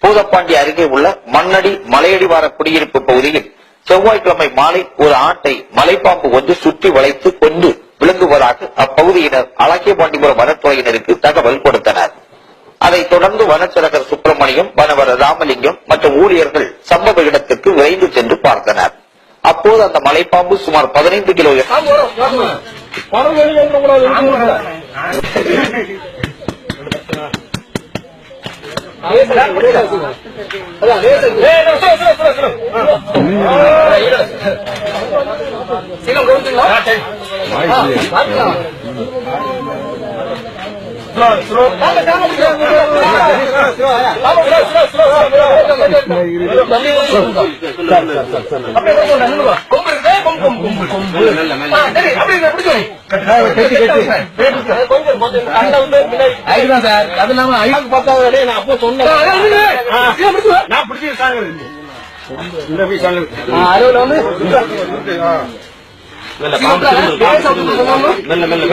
பூதப்பாண்டி அருகே உள்ள மண்ணடி மலையடிவார குடியிருப்பு பகுதியில் செவ்வாய்க்கிழமை மாலை ஒரு ஆட்டை மலைப்பாம்பு ஒன்று சுற்றி வளைத்து கொண்டு விளங்குவதாக அப்பகுதியினர் அலக்கியபாண்டிபுரம் வனத்துறையினருக்கு தகவல் கொடுத்தனர். அதைத் தொடர்ந்து வனச்சரகர் சுப்பிரமணியம், வனவர் ராமலிங்கம் மற்றும் ஊழியர்கள் சம்பவ இடத்திற்கு விரைந்து சென்று பார்த்தனர். அப்போது அந்த மலைப்பாம்பு சுமார் 15 கிலோ அது இல்லாம ஐயாக்கு பார்த்தாவே நான் அப்போ சொன்னேன். மெல்ல மெல்ல